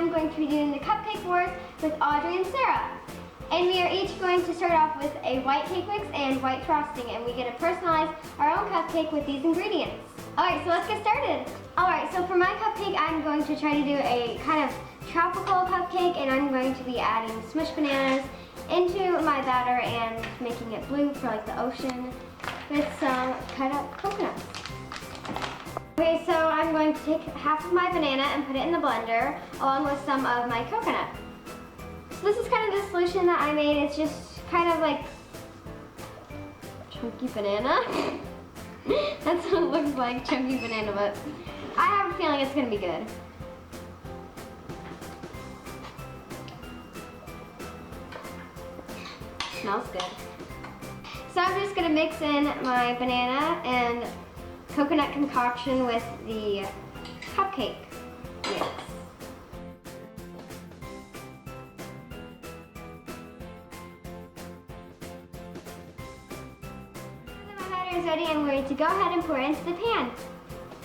I'm going to be doing the Cupcake Wars with Audrey and Sarah. And we are each going to start off with a white cake mix and white frosting, and we get to personalize our own cupcake with these ingredients. Alright, so let's get started. Alright, so for my cupcake, I'm going to try to do a kind of tropical cupcake, and I'm going to be adding smushed bananas into my batter and making it blue for like the ocean with some cut up coconuts. Okay, so I'm going to take half of my banana and put it in the blender along with some of my coconut. So this is kind of the solution that I made. It's just kind of like chunky banana. That's what it looks like, chunky banana, but I have a feeling it's gonna be good. Smells good. So I'm just gonna mix in my banana and coconut concoction with the cupcake mix. My batter is ready. I'm going to go ahead and pour it into the pan.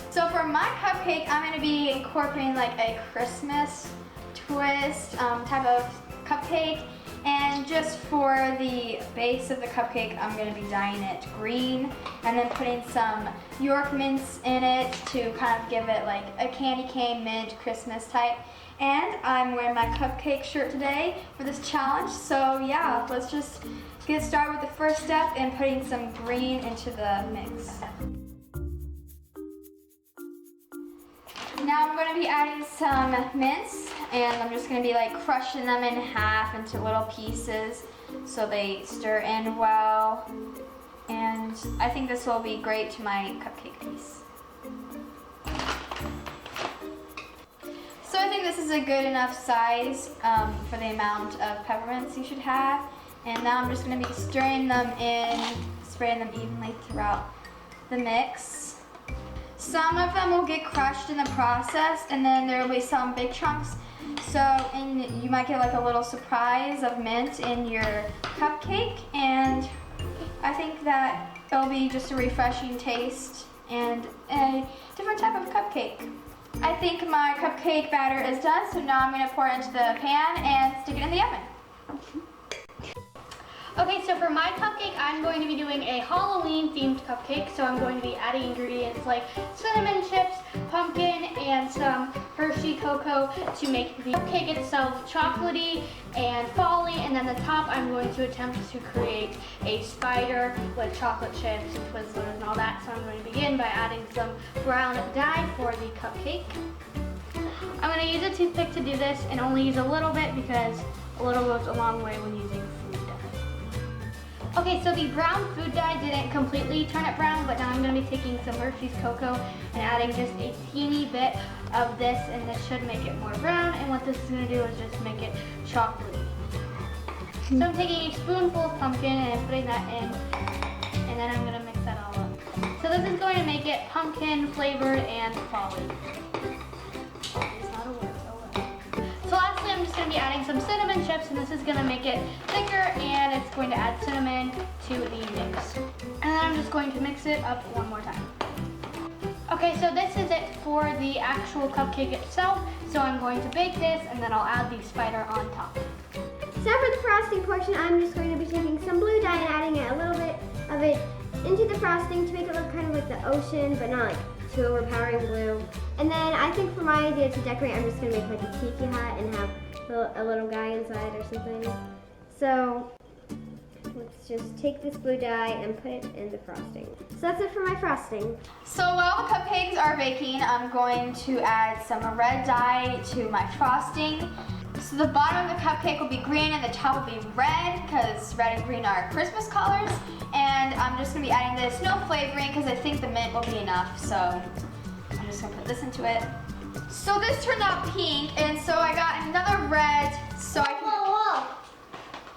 So for my cupcake, I'm going to be incorporating like a Christmas twist type of cupcake. And just for the base of the cupcake, I'm going to be dyeing it green and then putting some York mints in it to kind of give it like a candy cane mint Christmas type. And I'm wearing my cupcake shirt today for this challenge. So yeah, let's just get started with the first step in putting some green into the mix. Now I'm going to be adding some mints, and I'm just going to be like crushing them in half into little pieces so they stir in well. And I think this will be great to my cupcake piece. So I think this is a good enough size for the amount of peppermints you should have. And now I'm just going to be stirring them in, spraying them evenly throughout the mix. Some of them will get crushed in the process, and then there will be some big chunks. And you might get like a little surprise of mint in your cupcake, and I think that it'll be just a refreshing taste and a different type of cupcake. I think my cupcake batter is done, so now I'm going to pour it into the pan and stick it in the oven. Okay, so for my cupcake, I'm going to be doing a Halloween themed cupcake. So I'm going to be adding ingredients like cinnamon chips, pumpkin, and some Hershey cocoa to make the cupcake itself chocolatey and folly. And then the top, I'm going to attempt to create a spider with chocolate chips and Twizzlers and all that. So I'm going to begin by adding some brown dye for the cupcake. I'm going to use a toothpick to do this and only use a little bit because a little goes a long way when using food dye. Okay, so the brown food dye didn't completely turn it brown, but now I'm going to be taking some Hershey's cocoa and adding just a teeny bit of this, and this should make it more brown. And what this is going to do is just make it chocolatey. So I'm taking a spoonful of pumpkin and putting that in, and then I'm going to mix that all up. So this is going to make it pumpkin flavored and folly. It's not a word. So lastly, I'm just going to be adding some cinnamon chips, and this is going to make it thicker, and it's going to add cinnamon to the mix. And then I'm just going to mix it up one more time. Okay, so this is it for the actual cupcake itself. So I'm going to bake this, and then I'll add the spider on top. So for the frosting portion, I'm just going to be taking some blue dye and adding a little bit of it into the frosting to make it look kind of like the ocean, but not like too overpowering blue. And then I think for my idea to decorate, I'm just going to make like a tiki hat and have a little guy inside or something. So let's just take this blue dye and put it in the frosting. So that's it for my frosting. So while the cupcakes are baking, I'm going to add some red dye to my frosting. So the bottom of the cupcake will be green and the top will be red, because red and green are Christmas colors. And I'm just going to be adding this, no flavoring, because I think the mint will be enough. So I'm just going to put this into it. So this turned out pink, and so I got another red, so I can... Whoa, whoa.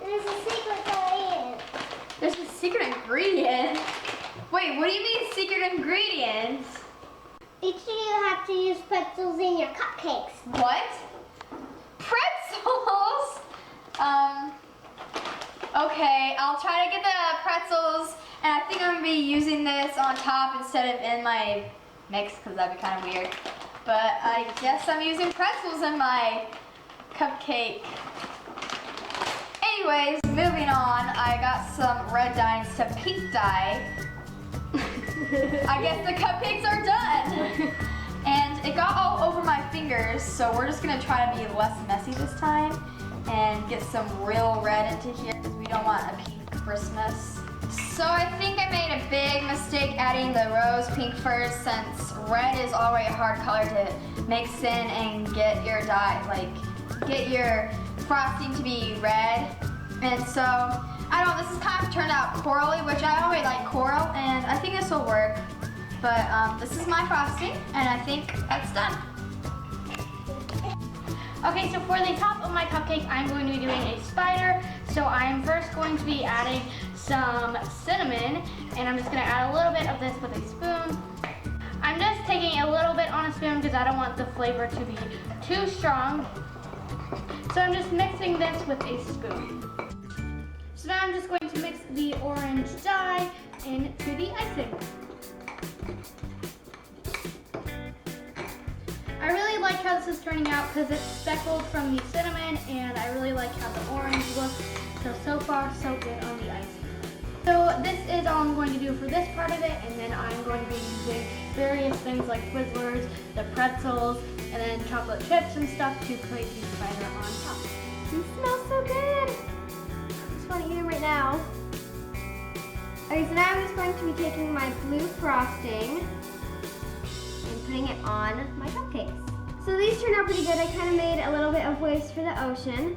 There's a secret ingredient. There's a secret ingredient? Wait, what do you mean secret ingredient? Each of you have to use pretzels in your cupcakes. What? Pretzels? Okay, I'll try to get the pretzels, and I think I'm going to be using this on top instead of in my mix, because that'd be kind of weird. But I guess I'm using pretzels in my cupcake. Anyways, moving on, I got some red dye instead of pink dye. I guess the cupcakes are done. And it got all over my fingers, so we're just gonna try to be less messy this time and get some real red into here because we don't want a pink Christmas. So I think I made a big mistake adding the rose pink first, since red is already a hard color to mix in and get your dye, like get your frosting to be red. And so, I don't know, this is kind of turned out corally, which I already like coral, and I think this will work. But this is my frosting, and I think that's done. Okay, so for the top of my cupcake, I'm going to be doing a spider. So I'm first going to be adding some cinnamon, and I'm just gonna add a little bit of this with a spoon. I'm just taking a little bit on a spoon because I don't want the flavor to be too strong. So I'm just mixing this with a spoon. So now I'm just going to mix the orange dye into the icing. I really like how this is turning out because it's speckled from the cinnamon, and I really like how the orange looks. So far, so good on the icing. So this is all I'm going to do for this part of it, and then I'm going to be using various things like Twizzlers, the pretzels, and then chocolate chips and stuff to create the spider on top. It smells so good. I just want to eat them right now. Okay, so now I'm just going to be taking my blue frosting and putting it on my cupcakes. So these turned out pretty good. I kind of made a little bit of waves for the ocean.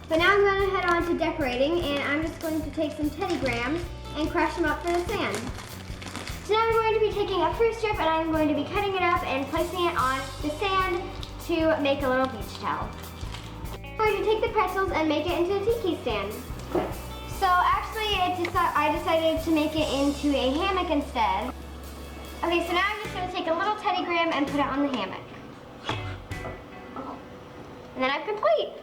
But now I'm going to head on to decorating, and I'm just going to take some Teddy Grahams and crush them up for the sand. So now I'm going to be taking a fruit strip, and I'm going to be cutting it up and placing it on the sand to make a little beach towel. I'm going to take the pretzels and make it into a tiki stand. So actually, I decided to make it into a hammock instead. Okay, so now I'm just going to take a little Teddy Graham and put it on the hammock. And then I'm complete.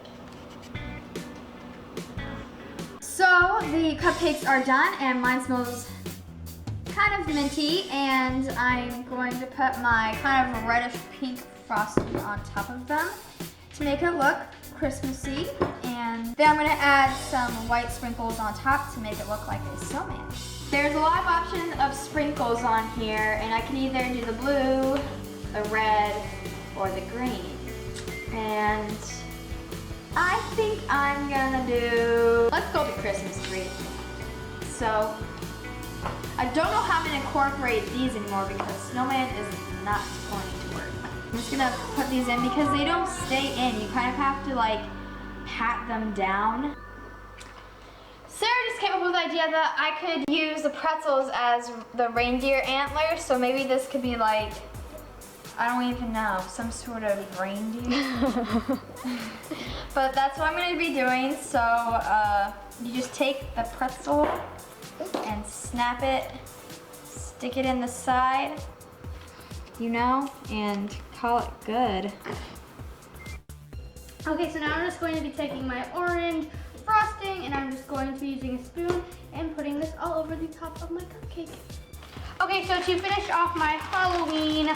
So the cupcakes are done, and mine smells kind of minty, and I'm going to put my kind of reddish pink frosting on top of them to make it look Christmassy. And then I'm going to add some white sprinkles on top to make it look like a snowman. There's a lot of options of sprinkles on here, and I can either do the blue, the red, or the green. And I think I'm gonna do, let's go with the Christmas tree. So, I don't know how I'm gonna incorporate these anymore because snowman is not going to work. I'm just gonna put these in because they don't stay in. You kind of have to like pat them down. Sarah just came up with the idea that I could use the pretzels as the reindeer antlers, so maybe this could be like, I don't even know, some sort of reindeer. But that's what I'm going to be doing. So you just take the pretzel and snap it, stick it in the side, you know, and call it good. Okay, so now I'm just going to be taking my orange frosting, and I'm just going to be using a spoon and putting this all over the top of my cupcake. Okay, so to finish off my Halloween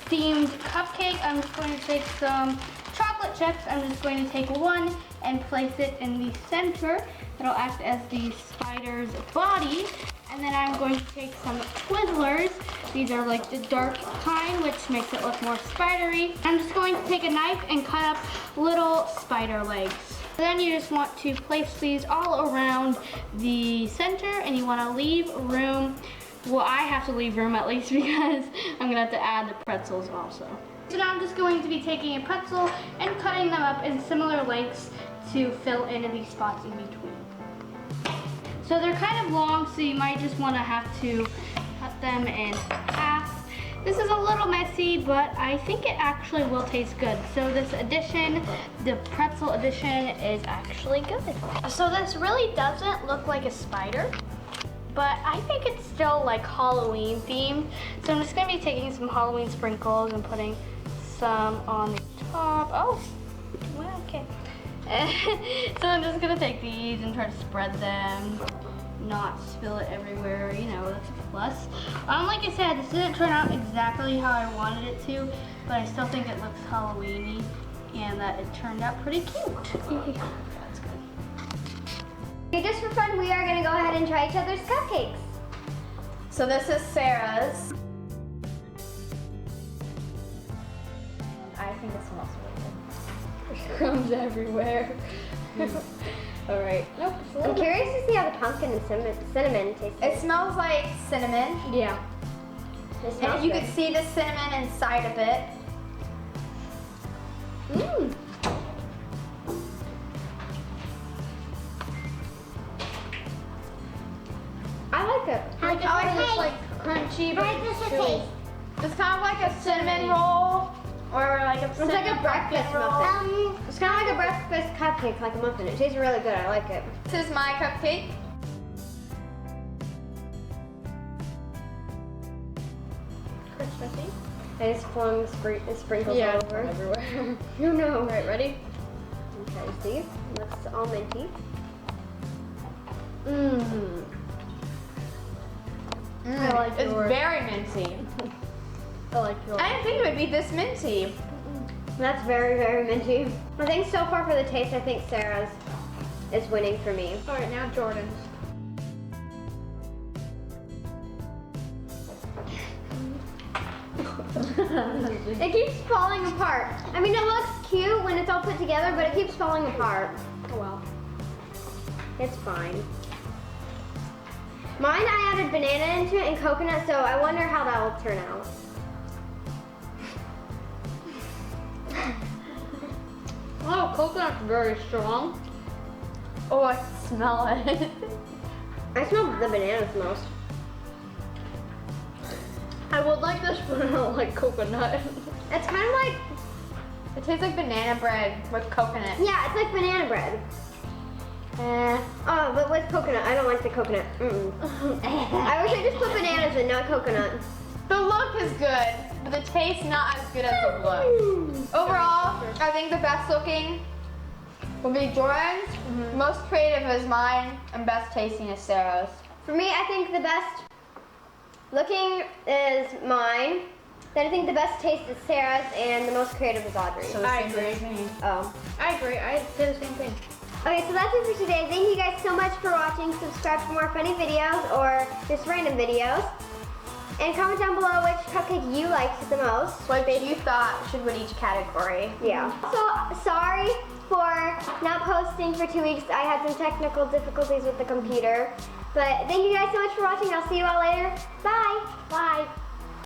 themed cupcake, I'm just going to take some chocolate chips. I'm just going to take one and place it in the center. That'll act as the spider's body. And then I'm going to take some Twizzlers. These are like the dark kind, which makes it look more spidery. I'm just going to take a knife and cut up little spider legs. Then you just want to place these all around the center, and you want to leave room. Well, I have to leave room at least because I'm gonna have to add the pretzels also. So now I'm just going to be taking a pretzel and cutting them up in similar lengths to fill in the spots in between. So they're kind of long, so you might just want to have to cut them in half. This is a little messy, but I think it actually will taste good. So this edition, the pretzel edition, is actually good. So this really doesn't look like a spider, but I think it's still like Halloween themed. So I'm just gonna be taking some Halloween sprinkles and putting some on the top. Oh, well, okay. So I'm just gonna take these and try to spread them, not spill it everywhere, you know, that's a plus. Like I said, this didn't turn out exactly how I wanted it to, but I still think it looks Halloween-y. and that it turned out pretty cute. That's good. Okay, just for fun, we are gonna go ahead and try each other's cupcakes. So this is Sarah's. I think it smells really good. There's crumbs everywhere. All right. Nope. I'm curious to see how the pumpkin and cinnamon taste. It smells like cinnamon. Yeah. It smells And you good. can see the cinnamon inside of it. Mmm. I like it. Like it's like crunchy, but it's chewy. It's kind of like a cinnamon roll or like a It's like a breakfast roll. muffin. It's kind of like a breakfast cupcake, like a muffin. It tastes really good. I like it. This is my cupcake. Christmassy. And it's flung sprinkles Yeah, all over. everywhere. You know. Alright, ready? Okay, see? Looks all minty. Mmm. I like It's yours. very minty. I like yours. I didn't think it would be this minty. That's very, very minty. I think so far for the taste, I think Sarah's is winning for me. Alright, now Jordan's. It keeps falling apart. I mean, it looks cute when it's all put together, but it keeps falling apart. Oh well. It's fine. Mine, I added banana into it and coconut, so I wonder how that will turn out. Oh, coconut's very strong. Oh, I smell it. I smell the bananas most. I would like this, but I don't like coconut. It's kind of like, It tastes like banana bread with coconut. yeah, it's like banana bread. Oh, but with coconut. I don't like the coconut. I wish I just put bananas in, not coconut. The look is good, but the taste not as good as the look. Overall, I think the best looking will be Jordan's. Most creative is mine, and best tasting is Sarah's. For me, I think the best looking is mine. Then I think the best taste is Sarah's, and the most creative is Audrey's. So the I same agree. as me. Oh. I agree. I did the same thing. Okay, so that's it for today. Thank you guys so much for watching. Subscribe for more funny videos or just random videos. And comment down below which cupcake you liked the most. What you thought should win each category. Yeah. Also, sorry for not posting for 2 weeks. I had some technical difficulties with the computer. But thank you guys so much for watching. I'll see you all later. Bye. Bye.